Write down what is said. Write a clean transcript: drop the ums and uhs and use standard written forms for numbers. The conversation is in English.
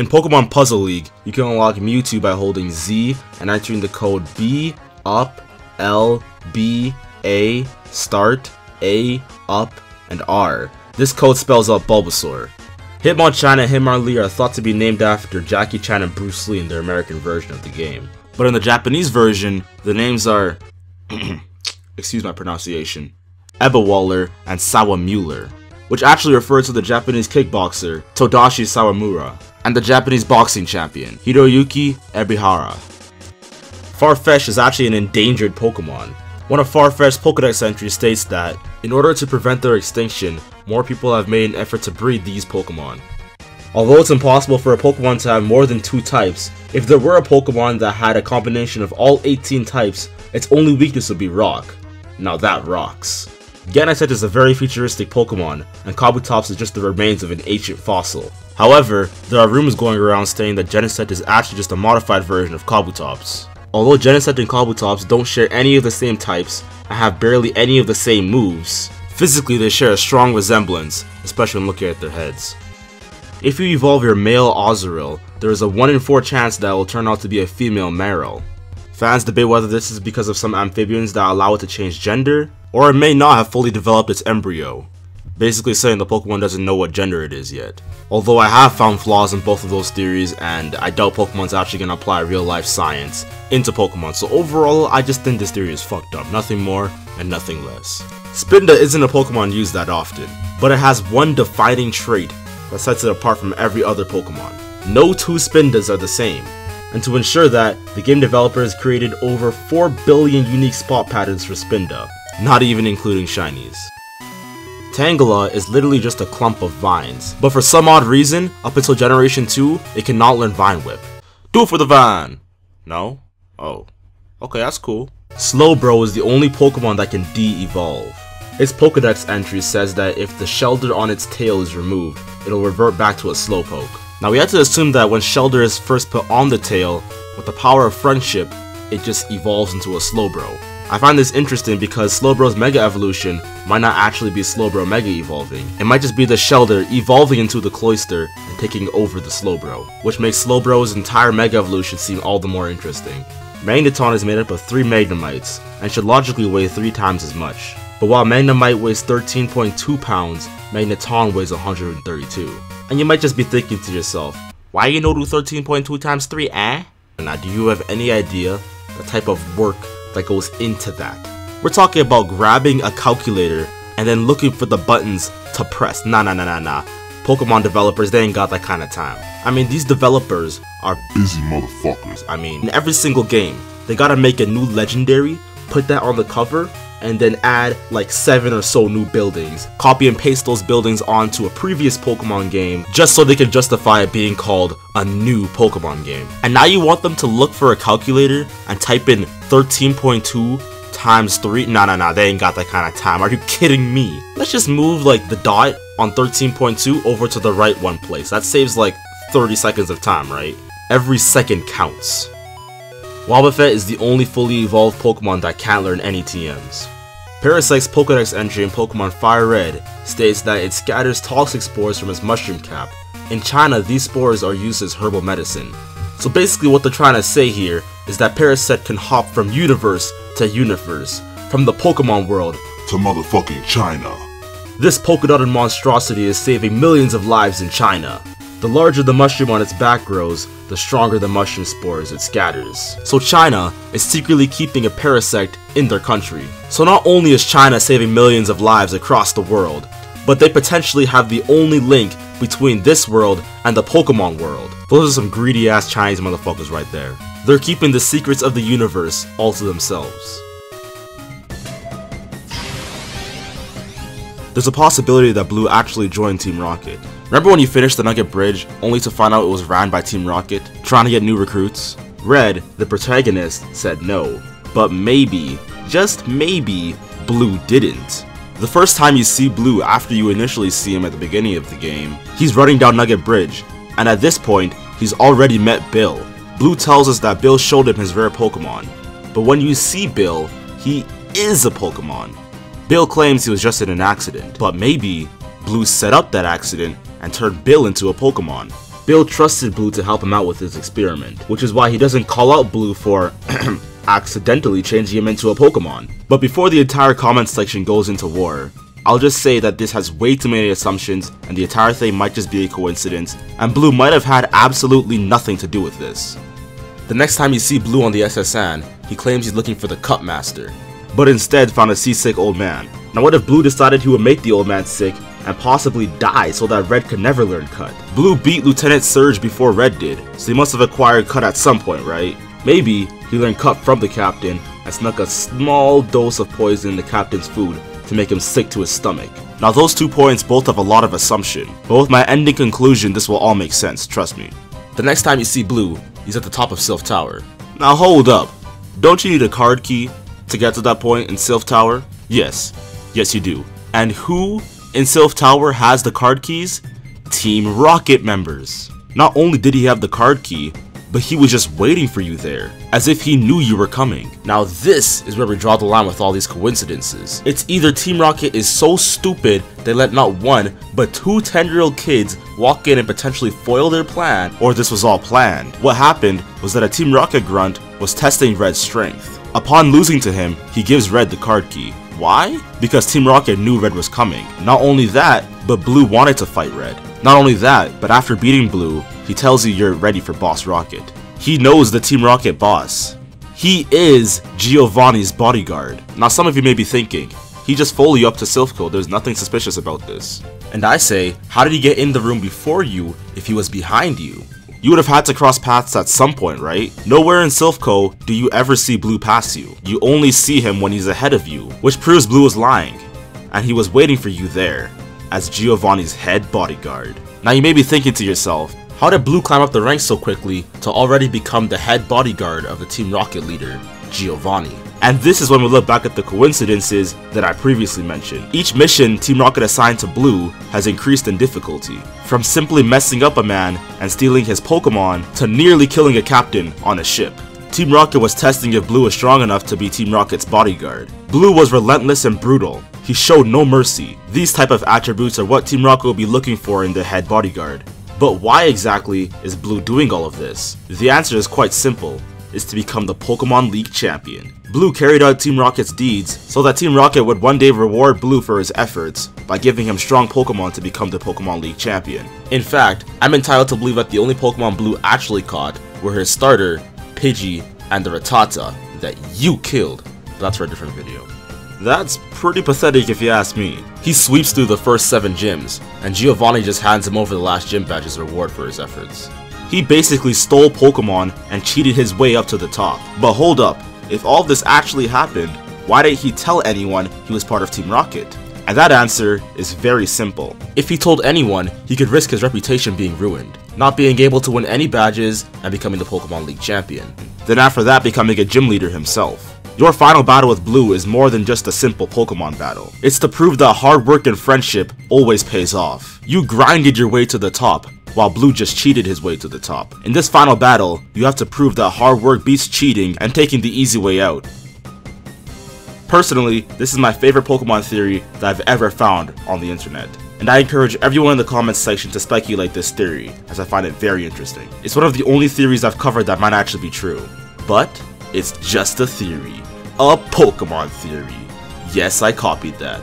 In Pokemon Puzzle League, you can unlock Mewtwo by holding Z and entering the code B, up, L, B, A, start, A, up, and R. This code spells out Bulbasaur. Hitmonchan and Hitmonlee are thought to be named after Jackie Chan and Bruce Lee in their American version of the game. But in the Japanese version, the names are, excuse my pronunciation, Ebawaller and Sawamura, which actually refers to the Japanese kickboxer Todashi Sawamura and the Japanese boxing champion Hiroyuki Ebihara. Farfetch is actually an endangered Pokemon. One of Farfetch's Pokedex entries states that, in order to prevent their extinction, more people have made an effort to breed these Pokemon. Although it's impossible for a Pokemon to have more than 2 types, if there were a Pokemon that had a combination of all 18 types, its only weakness would be Rock. Now that rocks. Genesect is a very futuristic Pokemon, and Kabutops is just the remains of an ancient fossil. However, there are rumors going around stating that Genesect is actually just a modified version of Kabutops. Although Genesect and Kabutops don't share any of the same types and have barely any of the same moves, physically they share a strong resemblance, especially when looking at their heads. If you evolve your male Azurill, there is a 1 in 4 chance that it will turn out to be a female Marill. Fans debate whether this is because of some amphibians that allow it to change gender, or it may not have fully developed its embryo, basically saying the Pokemon doesn't know what gender it is yet. Although I have found flaws in both of those theories, and I doubt Pokemon's actually going to apply real life science into Pokemon, so overall I just think this theory is fucked up, nothing more and nothing less. Spinda isn't a Pokemon used that often, but it has one defining trait that sets it apart from every other Pokemon. No 2 Spindas are the same, and to ensure that, the game developers created over 4 billion unique spot patterns for Spinda, not even including shinies. Tangela is literally just a clump of vines, but for some odd reason, up until Generation 2, it cannot learn Vine Whip. Do it for the vine! No? Oh. Okay, that's cool. Slowbro is the only Pokemon that can de-evolve. Its Pokedex entry says that if the Shelder on its tail is removed, it'll revert back to a Slowpoke. Now we have to assume that when Shelder is first put on the tail, with the power of friendship, it just evolves into a Slowbro. I find this interesting because Slowbro's Mega Evolution might not actually be Slowbro Mega Evolving. It might just be the Shelder evolving into the Cloyster and taking over the Slowbro, which makes Slowbro's entire Mega Evolution seem all the more interesting. Magneton is made up of 3 Magnemites, and should logically weigh 3 times as much. But while Magnemite weighs 13.2 pounds, Magneton weighs 132. And you might just be thinking to yourself, why you no do 13.2 times 3, eh? Now do you have any idea the type of work that goes into that? We're talking about grabbing a calculator and then looking for the buttons to press. Nah. Pokemon developers, they ain't got that kind of time. I mean, these developers are busy motherfuckers. I mean, in every single game, they gotta make a new legendary, put that on the cover, and then add like 7 or so new buildings. Copy and paste those buildings onto a previous Pokemon game just so they can justify it being called a new Pokemon game. And now you want them to look for a calculator and type in 13.2 times 3? Nah, they ain't got that kind of time. Are you kidding me? Let's just move like the dot on 13.2 over to the right one place. That saves like 30 seconds of time, right? Every second counts. Wobbuffet is the only fully evolved Pokemon that can't learn any TMs. Parasect's Pokedex entry in Pokemon Fire Red states that it scatters toxic spores from its mushroom cap. In China, these spores are used as herbal medicine. So basically what they're trying to say here is that Parasect can hop from universe to universe, from the Pokemon world to motherfucking China. This polka-dotted monstrosity is saving millions of lives in China. The larger the mushroom on its back grows, the stronger the mushroom spores it scatters. So China is secretly keeping a Parasect in their country. So not only is China saving millions of lives across the world, but they potentially have the only link between this world and the Pokemon world. Those are some greedy ass Chinese motherfuckers right there. They're keeping the secrets of the universe all to themselves. There's a possibility that Blue actually joined Team Rocket. Remember when you finished the Nugget Bridge, only to find out it was ran by Team Rocket, trying to get new recruits? Red, the protagonist, said no, but maybe, just maybe, Blue didn't. The first time you see Blue after you initially see him at the beginning of the game, he's running down Nugget Bridge, and at this point, he's already met Bill. Blue tells us that Bill showed him his rare Pokemon, but when you see Bill, he is a Pokemon. Bill claims he was just in an accident, but maybe Blue set up that accident and turned Bill into a Pokemon. Bill trusted Blue to help him out with his experiment, which is why he doesn't call out Blue for accidentally changing him into a Pokemon. But before the entire comment section goes into war, I'll just say that this has way too many assumptions and the entire thing might just be a coincidence, and Blue might have had absolutely nothing to do with this. The next time you see Blue on the SSN, he claims he's looking for the Cut Master, but instead found a seasick old man. Now what if Blue decided he would make the old man sick and possibly die so that Red could never learn Cut? Blue beat Lieutenant Surge before Red did, so he must have acquired Cut at some point, right? Maybe he learned Cut from the captain and snuck a small dose of poison in the captain's food to make him sick to his stomach. Now those 2 points both have a lot of assumption, but with my ending conclusion this will all make sense, trust me. The next time you see Blue, he's at the top of Sylph Tower. Now hold up, don't you need a card key to get to that point in Sylph Tower? Yes you do. And who in Sylph Tower has the card keys? Team Rocket members. Not only did he have the card key, but he was just waiting for you there, as if he knew you were coming. Now this is where we draw the line with all these coincidences. It's either Team Rocket is so stupid they let not 1, but 2 10-year-old kids walk in and potentially foil their plan, or this was all planned. What happened was that a Team Rocket grunt was testing Red's strength. Upon losing to him, he gives Red the card key. Why? Because Team Rocket knew Red was coming. Not only that, but Blue wanted to fight Red. Not only that, but after beating Blue, he tells you you're ready for Boss Rocket. He knows the Team Rocket boss. He is Giovanni's bodyguard. Now some of you may be thinking, he just followed you up to Silphco, there's nothing suspicious about this. And I say, how did he get in the room before you if he was behind you? You would have had to cross paths at some point, right? Nowhere in Silphco do you ever see Blue pass you. You only see him when he's ahead of you, which proves Blue was lying. And he was waiting for you there, as Giovanni's head bodyguard. Now you may be thinking to yourself, how did Blue climb up the ranks so quickly to already become the head bodyguard of the Team Rocket leader, Giovanni? And this is when we look back at the coincidences that I previously mentioned. Each mission Team Rocket assigned to Blue has increased in difficulty, from simply messing up a man and stealing his Pokemon to nearly killing a captain on a ship. Team Rocket was testing if Blue was strong enough to be Team Rocket's bodyguard. Blue was relentless and brutal. He showed no mercy. These type of attributes are what Team Rocket will be looking for in the head bodyguard. But why exactly is Blue doing all of this? The answer is quite simple. Is to become the Pokemon League champion. Blue carried out Team Rocket's deeds so that Team Rocket would one day reward Blue for his efforts by giving him strong Pokemon to become the Pokemon League champion. In fact, I'm entitled to believe that the only Pokemon Blue actually caught were his starter, Pidgey, and the Rattata that you killed. But that's for a different video. That's pretty pathetic if you ask me. He sweeps through the first 7 gyms, and Giovanni just hands him over the last gym badge as a reward for his efforts. He basically stole Pokemon and cheated his way up to the top. But hold up, if all of this actually happened, why didn't he tell anyone he was part of Team Rocket? And that answer is very simple. If he told anyone, he could risk his reputation being ruined, not being able to win any badges and becoming the Pokemon League champion. Then after that, becoming a gym leader himself. Your final battle with Blue is more than just a simple Pokemon battle. It's to prove that hard work and friendship always pays off. You grinded your way to the top, while Blue just cheated his way to the top. In this final battle, you have to prove that hard work beats cheating and taking the easy way out. Personally, this is my favorite Pokemon theory that I've ever found on the internet. And I encourage everyone in the comments section to speculate this theory, as I find it very interesting. It's one of the only theories I've covered that might actually be true. But it's just a theory. A Pokemon theory. Yes, I copied that.